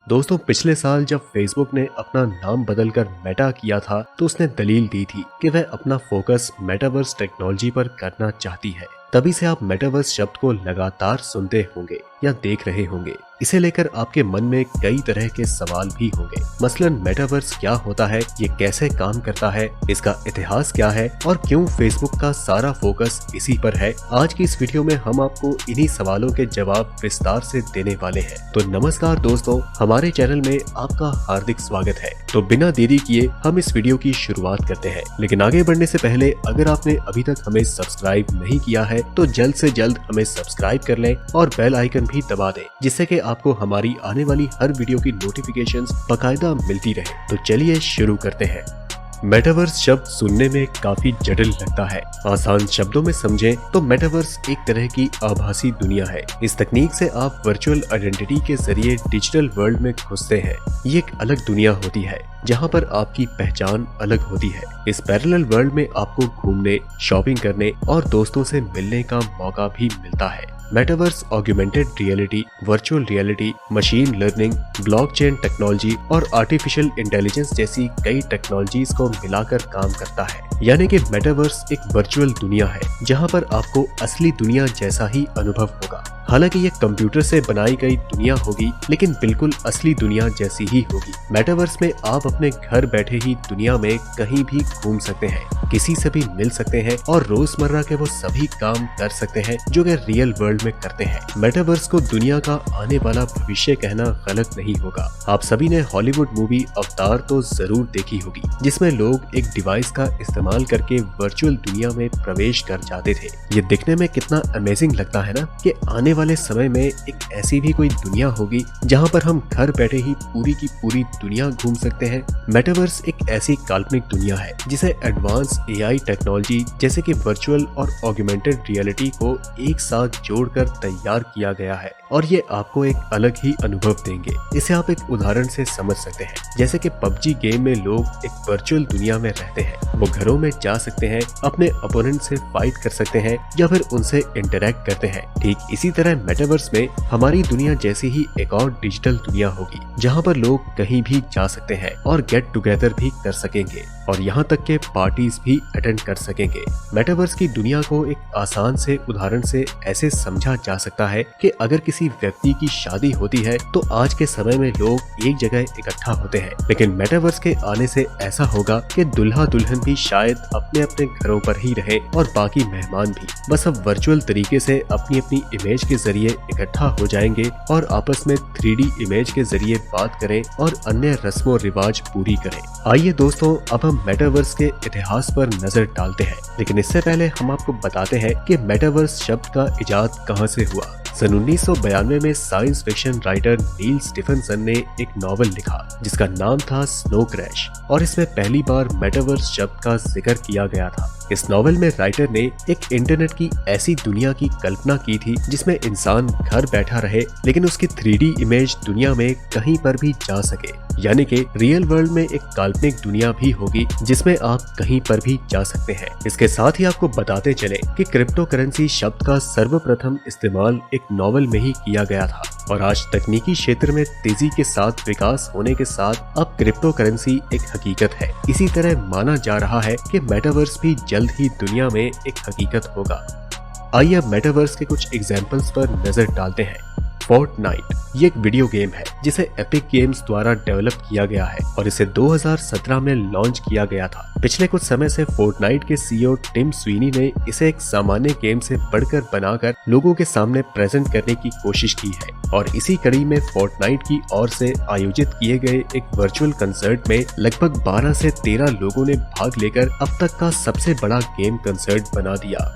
दोस्तों, पिछले साल जब फेसबुक ने अपना नाम बदलकर मेटा किया था तो उसने दलील दी थी कि वह अपना फोकस मेटावर्स टेक्नोलॉजी पर करना चाहती है। तभी से आप मेटावर्स शब्द को लगातार सुनते होंगे या देख रहे होंगे। इसे लेकर आपके मन में कई तरह के सवाल भी होंगे। मसलन मेटावर्स क्या होता है, ये कैसे काम करता है, इसका इतिहास क्या है और क्यों फेसबुक का सारा फोकस इसी पर है। आज की इस वीडियो में हम आपको इन्हीं सवालों के जवाब विस्तार से देने वाले हैं। तो नमस्कार दोस्तों, हमारे चैनल में आपका हार्दिक स्वागत है। तो बिना देरी किए हम इस वीडियो की शुरुआत करते हैं। लेकिन आगे बढ़ने से पहले अगर आपने अभी तक हमें सब्सक्राइब नहीं किया है तो जल्द से जल्द हमें सब्सक्राइब कर लें और बेल आइकन भी दबा दें, जिससे कि आपको हमारी आने वाली हर वीडियो की नोटिफिकेशंस बकायदा मिलती रहे। तो चलिए शुरू करते हैं। मेटावर्स शब्द सुनने में काफी जटिल लगता है। आसान शब्दों में समझें तो मेटावर्स एक तरह की आभासी दुनिया है। इस तकनीक से आप वर्चुअल आइडेंटिटी के जरिए डिजिटल वर्ल्ड में घुसते हैं। ये एक अलग दुनिया होती है जहाँ पर आपकी पहचान अलग होती है। इस पैरेलल वर्ल्ड में आपको घूमने, शॉपिंग करने और दोस्तों से मिलने का मौका भी मिलता है। Metaverse augmented reality, virtual reality, machine learning, blockchain technology और आर्टिफिशियल इंटेलिजेंस जैसी कई टेक्नोलॉजीज को मिलाकर काम करता है। यानी कि मेटावर्स एक वर्चुअल दुनिया है जहां पर आपको असली दुनिया जैसा ही अनुभव होगा। हालांकि ये कंप्यूटर से बनाई गई दुनिया होगी, लेकिन बिल्कुल असली दुनिया जैसी ही होगी। मेटावर्स में आप अपने घर बैठे ही दुनिया में कहीं भी घूम सकते हैं, किसी से भी मिल सकते हैं और रोजमर्रा के वो सभी काम कर सकते हैं जो कि रियल वर्ल्ड में करते हैं। मेटावर्स को दुनिया का आने वाला भविष्य कहना गलत नहीं होगा। आप सभी ने हॉलीवुड मूवी अवतार तो जरूर देखी होगी, जिसमें लोग एक डिवाइस का इस्तेमाल करके वर्चुअल दुनिया में प्रवेश कर जाते थे। ये दिखने में कितना अमेजिंग लगता है ना कि आने वाले समय में एक ऐसी भी कोई दुनिया होगी जहां पर हम घर बैठे ही पूरी की पूरी दुनिया घूम सकते हैं। मेटावर्स एक ऐसी काल्पनिक दुनिया है जिसे एडवांस एआई टेक्नोलॉजी जैसे कि वर्चुअल और ऑग्यूमेंटेड रियलिटी को एक साथ जोड़कर तैयार किया गया है और ये आपको एक अलग ही अनुभव देंगे। इसे आप एक उदाहरण से समझ सकते हैं। जैसे कि पबजी गेम में लोग एक वर्चुअल दुनिया में रहते हैं। वो घरों में जा सकते हैं, अपने अपोनेंट से फाइट कर सकते हैं या फिर उनसे इंटरेक्ट करते हैं। ठीक इसी तरह मेटावर्स में हमारी दुनिया जैसी ही एक और डिजिटल दुनिया होगी जहाँ पर लोग कहीं भी जा सकते हैं और गेट टुगेदर भी कर सकेंगे और यहाँ तक के पार्टीज भी अटेंड कर सकेंगे। मेटावर्स की दुनिया को एक आसान से उदाहरण से ऐसे समझा जा सकता है कि अगर किसी व्यक्ति की शादी होती है तो आज के समय में लोग एक जगह इकट्ठा होते हैं, लेकिन मेटावर्स के आने से ऐसा होगा कि दुल्हा दुल्हन भी शायद अपने अपने घरों पर ही रहे और बाकी मेहमान भी बस अब वर्चुअल तरीके से अपनी अपनी इमेज के जरिए इकट्ठा हो जाएंगे और आपस में 3D इमेज के जरिए बात करें और अन्य रस्मों रिवाज पूरी करें। आइए दोस्तों, अब हम मेटावर्स के इतिहास पर नजर डालते हैं, लेकिन इससे पहले हम आपको बताते हैं कि मेटावर्स शब्द का इजाद कहां से हुआ। सन 1992 में साइंस फिक्शन राइटर नील स्टीफनसन ने एक नॉवल लिखा जिसका नाम था स्नो क्रैश और इसमें पहली बार मेटावर्स शब्द का जिक्र किया गया था। इस नॉवल में राइटर ने एक इंटरनेट की ऐसी दुनिया की कल्पना की थी जिसमें इंसान घर बैठा रहे लेकिन उसकी 3D इमेज दुनिया में कहीं पर भी जा सके। यानी कि रियल वर्ल्ड में एक काल्पनिक दुनिया भी होगी जिसमें आप कहीं पर भी जा सकते हैं। इसके साथ ही आपको बताते चले कि क्रिप्टो करेंसी शब्द का सर्वप्रथम इस्तेमाल एक नॉवल में ही किया गया था और आज तकनीकी क्षेत्र में तेजी के साथ विकास होने के साथ अब क्रिप्टो करेंसी एक हकीकत है। इसी तरह माना जा रहा है कि मेटावर्स भी जल्द ही दुनिया में एक हकीकत होगा। आइए अब मेटावर्स के कुछ एग्जांपल्स पर नजर डालते हैं। फोर्टनाइट ये एक वीडियो गेम है जिसे एपिक गेम्स द्वारा डेवलप किया गया है और इसे 2017 में लॉन्च किया गया था। पिछले कुछ समय से फोर्टनाइट के सीईओ टिम स्वीनी ने इसे एक सामान्य गेम से बढ़कर बनाकर लोगों के सामने प्रेजेंट करने की कोशिश की है और इसी कड़ी में फोर्टनाइट की ओर से आयोजित किए गए एक वर्चुअल कंसर्ट में लगभग 12 से 13 लोगों ने भाग लेकर अब तक का सबसे बड़ा गेम कंसर्ट बना दिया।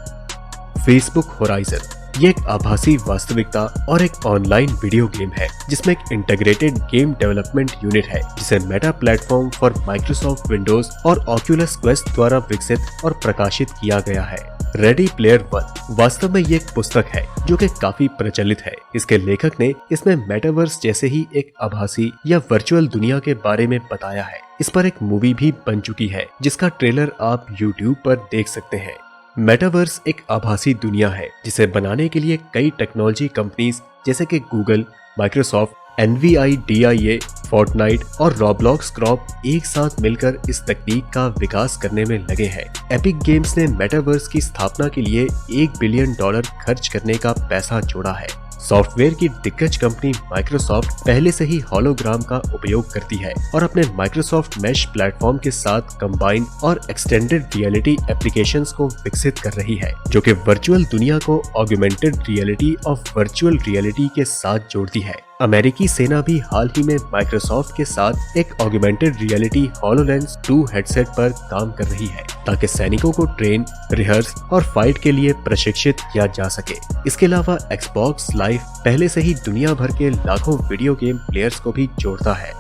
फेसबुक होराइजन ये एक आभासी वास्तविकता और एक ऑनलाइन वीडियो गेम है जिसमें एक इंटीग्रेटेड गेम डेवलपमेंट यूनिट है जिसे Meta platform for Microsoft Windows और ऑक्यूलस क्वेस्ट द्वारा विकसित और प्रकाशित किया गया है। रेडी प्लेयर वन वास्तव में ये एक पुस्तक है जो कि काफी प्रचलित है। इसके लेखक ने इसमें मेटावर्स जैसे ही एक आभासी या वर्चुअल दुनिया के बारे में बताया है। इस पर एक मूवी भी बन चुकी है जिसका ट्रेलर आप YouTube पर देख सकते हैं। मेटावर्स एक आभासी दुनिया है जिसे बनाने के लिए कई टेक्नोलॉजी कंपनीज जैसे कि गूगल, माइक्रोसॉफ्ट, NVIDIA, फोर्टनाइट और रॉब्लॉक्स क्रॉप एक साथ मिलकर इस तकनीक का विकास करने में लगे हैं। एपिक गेम्स ने मेटावर्स की स्थापना के लिए $1 बिलियन खर्च करने का पैसा जोड़ा है। सॉफ्टवेयर की दिग्गज कंपनी माइक्रोसॉफ्ट पहले से ही होलोग्राम का उपयोग करती है और अपने माइक्रोसॉफ्ट मेश प्लेटफॉर्म के साथ कंबाइंड और एक्सटेंडेड रियलिटी एप्लीकेशंस को विकसित कर रही है, जो कि वर्चुअल दुनिया को ऑगमेंटेड रियलिटी और वर्चुअल रियलिटी के साथ जोड़ती है। अमेरिकी सेना भी हाल ही में माइक्रोसॉफ्ट के साथ एक ऑगमेंटेड रियलिटी HoloLens 2 हेडसेट पर काम कर रही है, ताकि सैनिकों को ट्रेन, रिहर्स और फाइट के लिए प्रशिक्षित किया जा सके। इसके अलावा Xbox Live पहले से ही दुनिया भर के लाखों वीडियो गेम प्लेयर्स को भी जोड़ता है।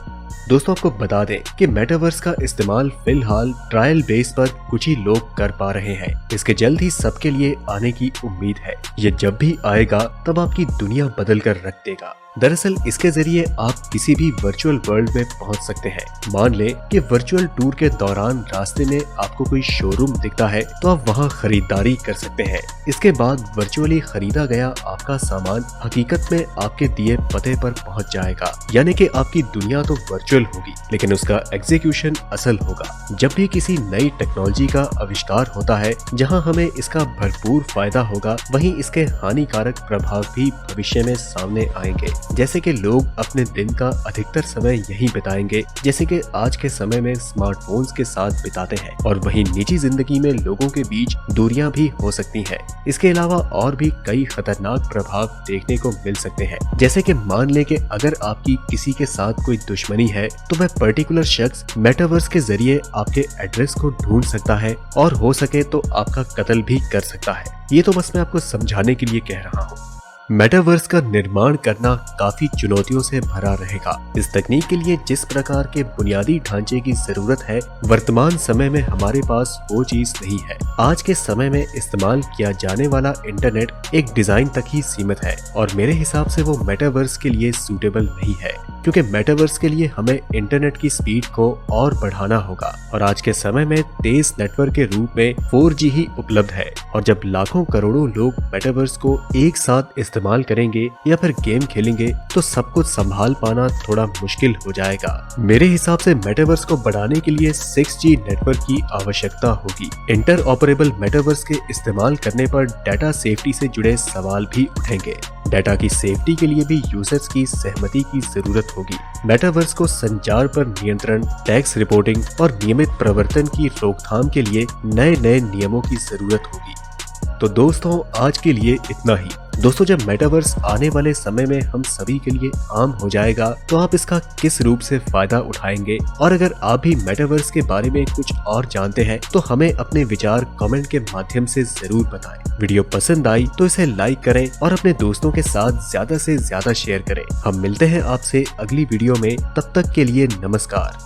दोस्तों, आपको बता दें कि मेटावर्स का इस्तेमाल फिलहाल ट्रायल बेस पर कुछ ही लोग कर पा रहे हैं। इसके जल्द ही सबके लिए आने की उम्मीद है। ये जब भी आएगा तब आपकी दुनिया बदल कर रख देगा। दरअसल इसके जरिए आप किसी भी वर्चुअल वर्ल्ड में पहुंच सकते हैं। मान लें कि वर्चुअल टूर के दौरान रास्ते में आपको कोई शोरूम दिखता है तो आप वहां खरीदारी कर सकते हैं। इसके बाद वर्चुअली खरीदा गया आपका सामान हकीकत में आपके दिए पते पर पहुंच जाएगा। यानी कि आपकी दुनिया तो वर्चुअल होगी, लेकिन उसका एग्जीक्यूशन असल होगा। जब भी किसी नई टेक्नोलॉजी का आविष्कार होता है जहाँ हमें इसका भरपूर फायदा होगा, वहीं इसके हानिकारक प्रभाव भी भविष्य में सामने आएंगे। जैसे कि लोग अपने दिन का अधिकतर समय यहीं बिताएंगे, जैसे कि आज के समय में स्मार्टफोन्स के साथ बिताते हैं, और वहीं निजी जिंदगी में लोगों के बीच दूरियां भी हो सकती हैं। इसके अलावा और भी कई खतरनाक प्रभाव देखने को मिल सकते हैं, जैसे कि मान लें कि अगर आपकी किसी के साथ कोई दुश्मनी है तो वह पर्टिकुलर शख्स मेटावर्स के जरिए आपके एड्रेस को ढूंढ सकता है और हो सके तो आपका कत्ल भी कर सकता है। ये तो बस मैं आपको समझाने के लिए कह रहा हूँ। मेटावर्स का निर्माण करना काफी चुनौतियों से भरा रहेगा। इस तकनीक के लिए जिस प्रकार के बुनियादी ढांचे की जरूरत है, वर्तमान समय में हमारे पास वो चीज नहीं है। आज के समय में इस्तेमाल किया जाने वाला इंटरनेट एक डिजाइन तक ही सीमित है, और मेरे हिसाब से वो मेटावर्स के लिए सूटेबल नहीं है, क्योंकि मेटावर्स के लिए हमें इंटरनेट की स्पीड को और बढ़ाना होगा, और आज के समय में तेज नेटवर्क के रूप में 4G ही उपलब्ध है। और जब लाखों करोड़ों लोग मेटावर्स को एक साथ इस्तेमाल करेंगे या फिर गेम खेलेंगे तो सब कुछ संभाल पाना थोड़ा मुश्किल हो जाएगा। मेरे हिसाब से मेटावर्स को बढ़ाने के लिए 6G नेटवर्क की आवश्यकता होगी। इंटर ऑपरेबल मेटावर्स के इस्तेमाल करने पर डाटा सेफ्टी से जुड़े सवाल भी उठेंगे। डाटा की सेफ्टी के लिए भी यूजर्स की सहमति की जरूरत होगी। मेटावर्स को संचार पर नियंत्रण, टैक्स रिपोर्टिंग और नियमित प्रवर्तन की रोकथाम के लिए नए नए नियमों की जरूरत होगी। तो दोस्तों, आज के लिए इतना ही। दोस्तों, जब मेटावर्स आने वाले समय में हम सभी के लिए आम हो जाएगा तो आप इसका किस रूप से फायदा उठाएंगे, और अगर आप भी मेटावर्स के बारे में कुछ और जानते हैं तो हमें अपने विचार कमेंट के माध्यम से जरूर बताएं। वीडियो पसंद आई तो इसे लाइक करें और अपने दोस्तों के साथ ज्यादा से ज्यादा शेयर करें। हम मिलते हैं आपसे अगली वीडियो में, तब तक के लिए नमस्कार।